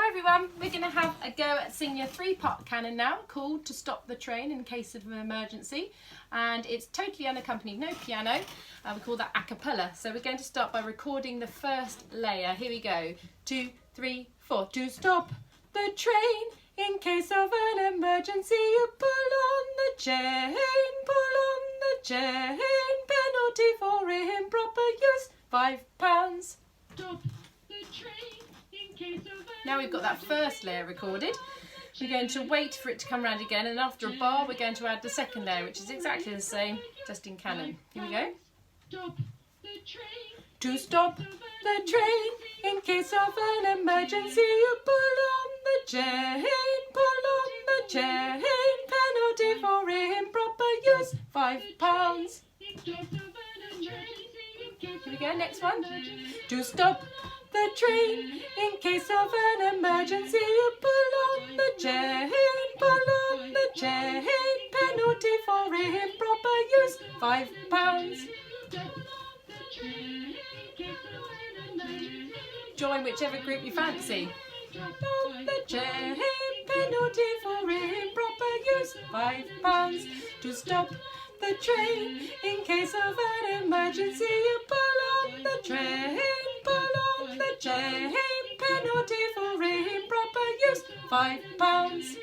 everyone, we're going to have a go at singing a three-part canon now called To Stop the Train in Case of an Emergency, and it's totally unaccompanied, no piano. We call that a cappella. So we're going to start by recording the first layer. Here we go. 2, 3, 4. To stop the train in case of an emergency, you pull on the chain, pull on the chain. Penalty for improper use, £5. Stop the train in case of an Now we've got that first layer recorded. We're going to wait for it to come round again, and after a bar we're going to add the second layer, which is exactly the same, just in canon. Here we go. Stop the train. To stop the train in case of an emergency, you pull on the chain, pull on the chain. Penalty for improper use, £5. Here we go, next one. To stop the train in case of an emergency, you pull on the chain, pull on the chain. Penalty for improper use, £5. Join whichever group you fancy. On the chain, penalty for improper use, £5. To stop the train in case of an emergency, you pull on the train, pull on the chain. Penalty for improper use, £5.